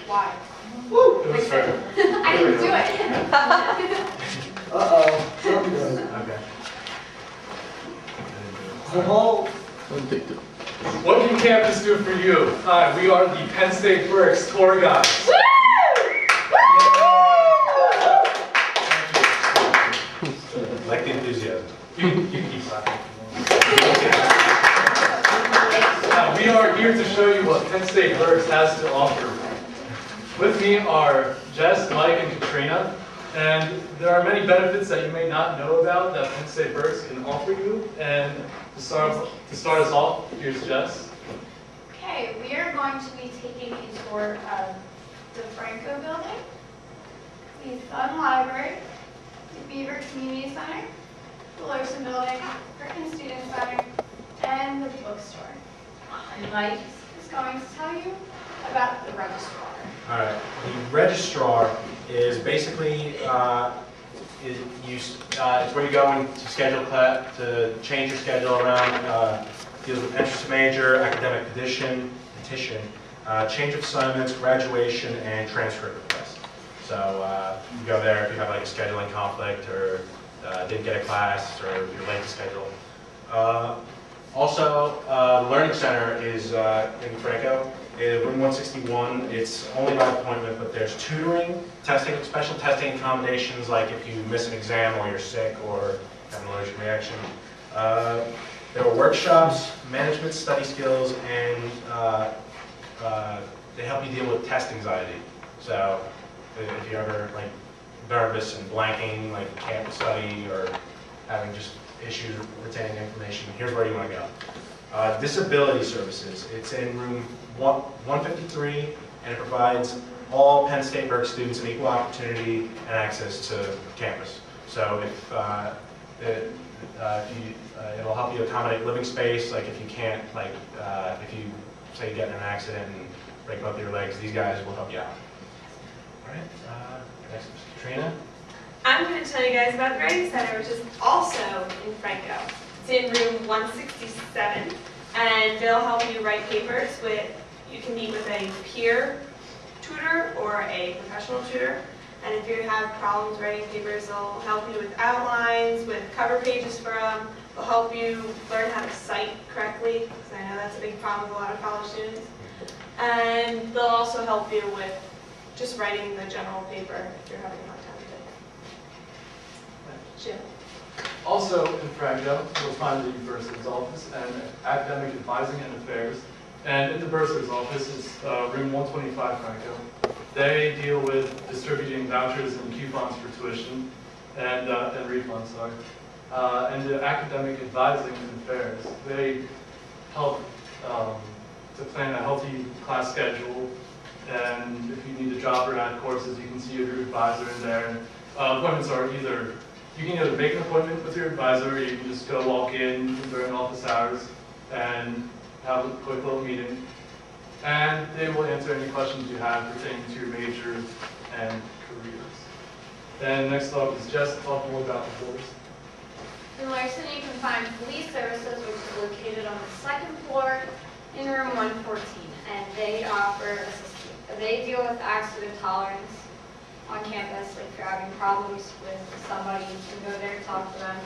Why? Woo! It was fair. I didn't do it. Something good. Okay. Oh, What can campus do for you? Hi, we are the Penn State Berks tour guides. Woo! Like the enthusiasm. You can keep laughing. We are here to show you what Penn State Berks has to offer. With me are Jess, Mike, and Katrina. And there are many benefits that you may not know about that Penn State Berks can offer you. And to start us off, here's Jess. Okay, we are going to be taking a tour of the Franco Building, the Thun Library, the Beaver Community Center, the Larson Building, Perkins Student Center, and the bookstore. And Mike is going to tell you about the registrar. All right. The registrar is basically it's where you go in to schedule class, to change your schedule around. Deals with entrance to major, academic petition, change of assignments, graduation, and transcript requests. So you go there if you have like a scheduling conflict or didn't get a class or you're late to schedule. Also, the Learning Center is in Franco. Room 161, it's only by appointment, but there's tutoring, testing, special testing accommodations, like if you miss an exam or you're sick or have an allergic reaction. There are workshops, management study skills, and they help you deal with test anxiety. So if you're ever like nervous and blanking, like can't study or having just issues retaining information, here's where you want to go. Disability services. It's in room 153, and it provides all Penn State Berks students an equal opportunity and access to campus. So it'll help you accommodate living space. Like if you can't, like if you say you get in an accident and break both your legs, these guys will help you out. All right. Next is Katrina. I'm going to tell you guys about the Writing Center, which is also in Franco. It's in room 167, and they'll help you write papers with, you can meet with a peer tutor or a professional tutor. And if you have problems writing papers, they'll help you with outlines, with cover pages for them. They'll help you learn how to cite correctly, because I know that's a big problem with a lot of college students. And they'll also help you with just writing the general paper if you're having a hard time with it. Jim. Also in Franco, you'll find the Bursar's office and academic advising and affairs. And in the Bursar's office is room 125 Franco. They deal with distributing vouchers and coupons for tuition and refunds, sorry. And the academic advising and affairs, they help to plan a healthy class schedule. And if you need to drop or add courses, you can see your advisor in there. And, appointments are either, you can either make an appointment with your advisor, or you can just go walk in during office hours and have a quick little meeting. And they will answer any questions you have pertaining to your major and careers. And next up is Jess to talk more about the doors. In Larson, you can find police services, which is located on the second floor in room 114. And they they deal with accident tolerance on campus. If you're having problems with somebody, you can go there and talk to them.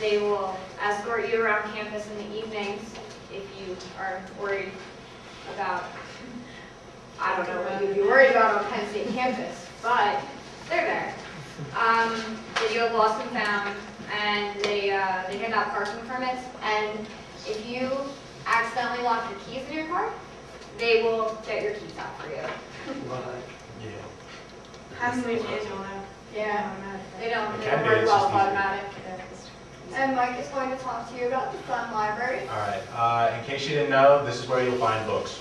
They will escort you around campus in the evenings if you are worried about, I don't know what you'd be worried about on Penn State campus, but they're there. They do have lost and found, and they hand out parking permits, and if you accidentally lock your keys in your car, they will get your keys out for you. Yeah. Has to be manual now. Yeah, they don't It can be, work it's well just with easier. automatic. And Mike is going to talk to you about the Thun Library. All right. In case you didn't know, this is where you'll find books.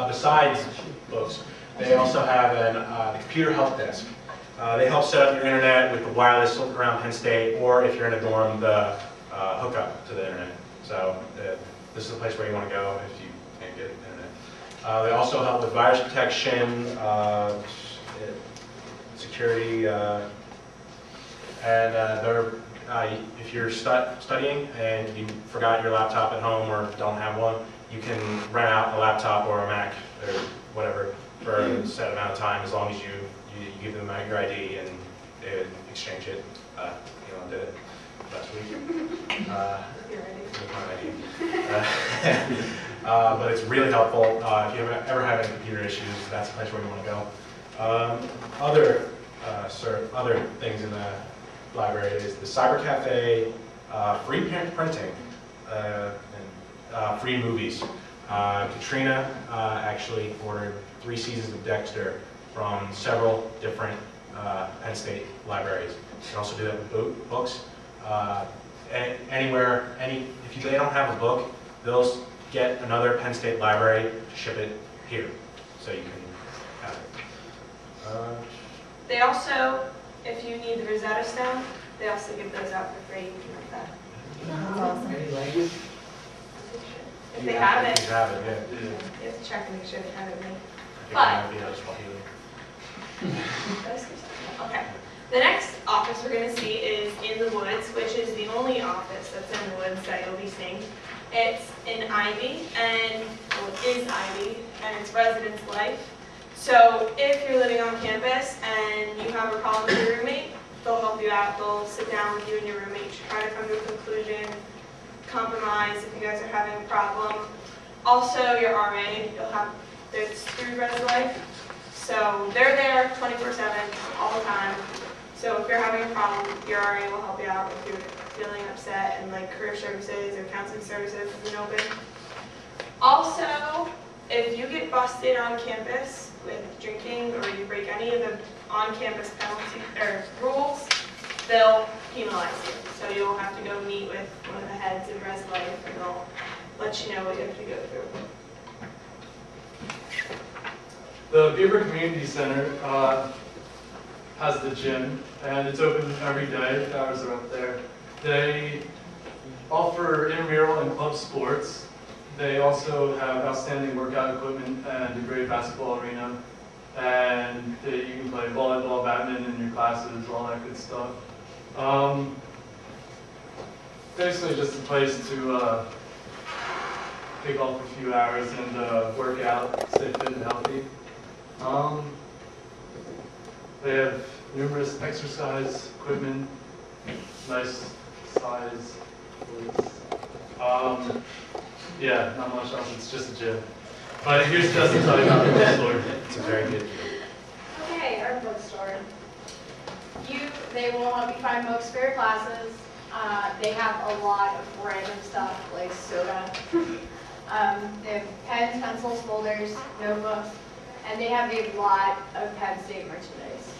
Besides books, they also have the computer help desk. They help set up your internet with the wireless around Penn State, or if you're in a dorm, the hookup to the internet. So this is the place where you want to go if you can't get internet. They also help with virus protection, security, and if you're studying and you forgot your laptop at home or don't have one, you can rent out a laptop or a Mac or whatever for a set amount of time, as long as you give them your ID and they would exchange it. Elon did it last week. You're ready. With my ID. But it's really helpful. If you ever have any computer issues, that's the place where you want to go. Other things in the library is the Cyber Cafe, free printing, and free movies. Katrina actually ordered 3 seasons of Dexter from several different Penn State libraries. You can also do that with books. If they don't have a book, they'll get another Penn State library to ship it here, so you can have it. They also, if you need the Rosetta Stone, they also give those out for free. You can rent that. That's awesome. Any language? If they have If it, you have it, yeah. you have to check and make sure they have it. I think But- it might be out of Swahili. Okay. The next office we're going to see is in the woods, which is the only office that's in the woods that you'll be seeing. It's in Ivy, and well, it is Ivy, and it's residence life. So if you're living on campus and you have a problem with your roommate, they'll help you out. They'll sit down with you and your roommate, try to come to a conclusion, compromise if you guys are having a problem. Also, your RA, it's through Res Life. So they're there 24/7, all the time. So if you're having a problem, your RA will help you out if you're feeling upset, and like career services or counseling services isn't open. Also, if you get busted on campus with drinking or you break any of the on-campus penalty or rules, they'll penalize you. So you'll have to go meet with one of the heads of Res Life, and they'll let you know what you have to go through. The Beaver Community Center has the gym, and it's open every day. The hours are up there. They offer intramural and club sports. They also have outstanding workout equipment and a great basketball arena. And you can play volleyball, badminton in your classes, all that good stuff. Basically just a place to take off a few hours and work out, stay fit and healthy. They have numerous exercise equipment, nice size weights. Yeah, not much else, it's just a gym. But here's Justin talking about the bookstore. It's a very good. Okay, our bookstore. They will help you find books for your classes. They have a lot of random stuff like soda. They have pens, pencils, folders, notebooks, and they have a lot of Penn State merchandise.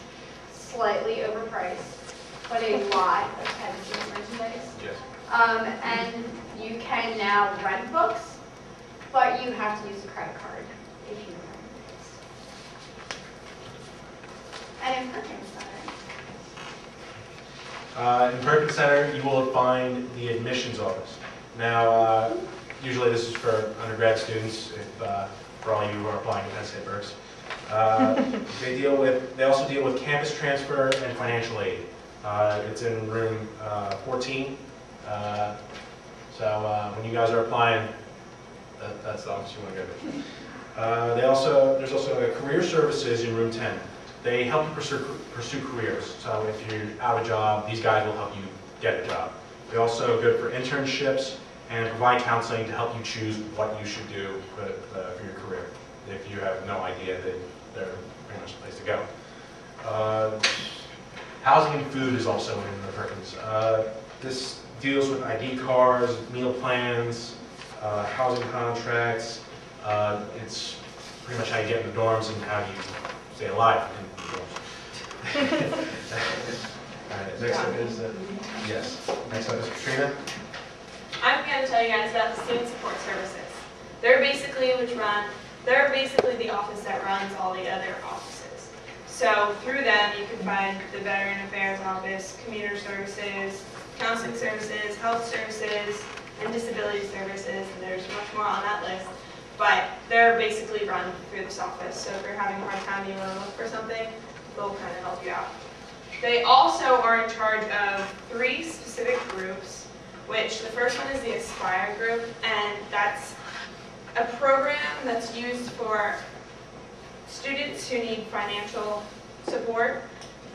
Slightly overpriced, but a lot of Penn State merchandise. Yes. And you can now rent books, but you have to use a credit card if you rent books. And in Perkins Center. In Perkins Center, you will find the admissions office. Now, usually this is for undergrad students, for all you who are applying to Penn State Berks. They also deal with campus transfer and financial aid. It's in room 14. So when you guys are applying, that's the office you want to go to. There's also a career services in room 10. They help you pursue careers. So if you're out of a job, these guys will help you get a job. They're also good for internships and provide counseling to help you choose what you should do for your career. If you have no idea, they're pretty much the place to go. Housing and food is also in the Perkins. This deals with ID cards, meal plans, housing contracts. It's pretty much how you get in the dorms and how you stay alive in the dorms. Next up is Next up is Katrina. I'm going to tell you guys about the student support services. They're basically the office that runs all the other offices. So through them, you can find the Veteran Affairs Office, Commuter Services, Counseling Services, Health Services, and Disability Services, and there's much more on that list. But they're basically run through this office. So if you're having a hard time, you want to look for something, they'll kind of help you out. They also are in charge of 3 specific groups, which the first one is the Aspire group, and that's a program that's used for students who need financial support.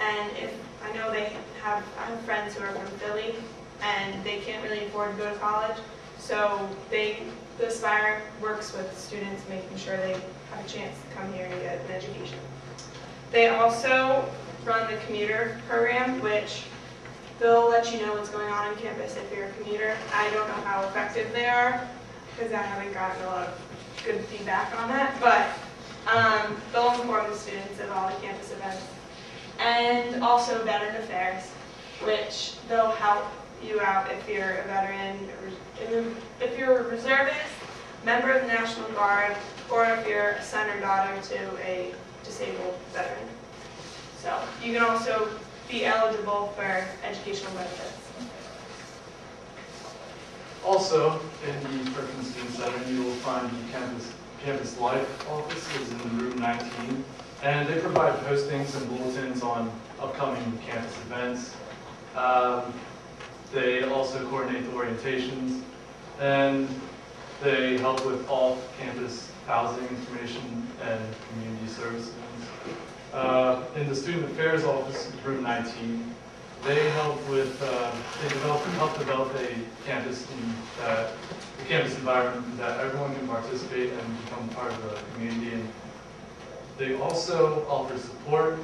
And I know I have friends who are from Philly, and they can't really afford to go to college, so the Aspire works with students, making sure they have a chance to come here and get an education. They also run the commuter program, which they'll let you know what's going on campus if you're a commuter. I don't know how effective they are, because I haven't gotten a lot of good feedback on that, but they'll inform the students of all the campus events. And also Veteran Affairs, which they'll help you out if you're a veteran, if you're a reservist, member of the National Guard, or if you're a son or daughter to a disabled veteran. So you can also be eligible for educational benefits. Also, in the Perkins Student Center, you will find the Campus Life office is in room 19, and they provide postings and bulletins on upcoming campus events. They also coordinate the orientations, and they help with off-campus housing information and community services. In the Student Affairs office, room 19, they help with help develop a campus environment that everyone can participate and become part of the community. And they also offer support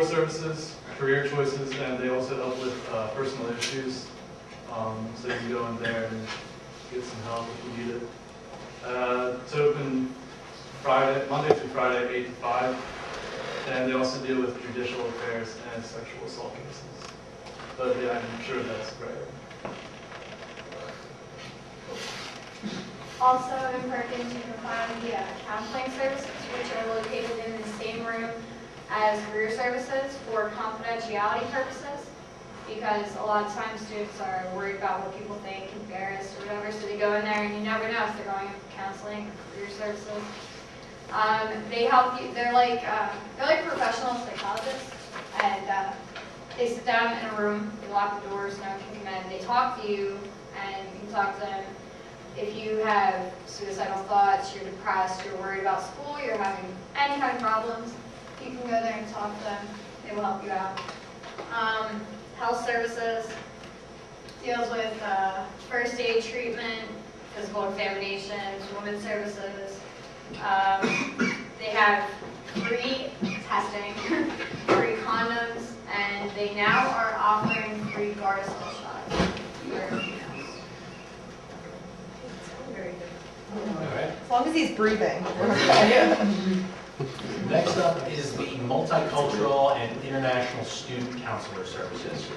services, career choices, and they also help with personal issues. So you can go in there and get some help if you need it. It's open Monday through Friday, 8 to 5. And they also deal with judicial affairs and sexual assault cases. But yeah, I'm sure that's right. Also in Perkins, you can find the counseling services, which are located in the same room as career services for confidentiality purposes, because a lot of times students are worried about what people think, embarrassed or whatever, so they go in there and you never know if they're going in for counseling or career services. They help you. They're like professional psychologists, and they sit down in a room. They lock the doors, no one can come in. They talk to you, and you can talk to them. If you have suicidal thoughts, you're depressed, you're worried about school, you're having any kind of problems, you can go there and talk to them. They will help you out. Health services deals with first aid treatment, physical examinations, women's services. They have free testing, free condoms, and they now are offering free Gardasil shots for females. Very good. All right. As long as he's breathing. Next up is the Multicultural and International Student Counselor Services.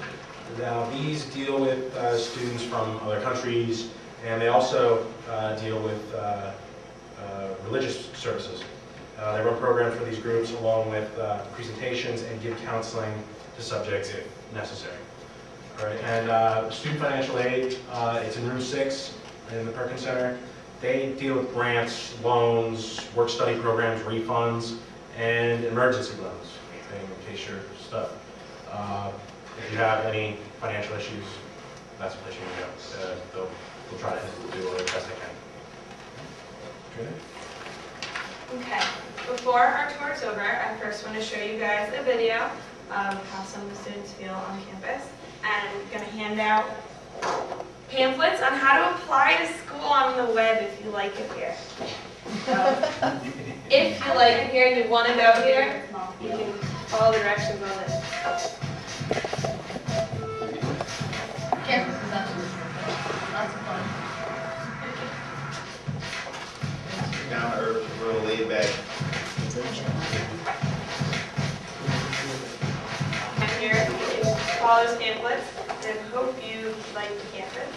Now, these deal with students from other countries, and they also deal with religious services. They run programs for these groups along with presentations and give counseling to subjects if necessary. All right, and student financial aid, it's in room 6 in the Perkins Center. They deal with grants, loans, work-study programs, refunds, and emergency loans, in case you're stuck. If you have any financial issues, that's a place you can go. They'll try to do the best they can. Okay. Okay, before our tour is over, I first want to show you guys a video of how some of the students feel on campus, and I'm going to hand out pamphlets on how to apply to school on the web if you like it here. So, if you like it here and you want to go here, you can follow the directions on this. Down to earth, real laid back. I'm here to follow those pamphlets and hope you like the campus.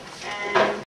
And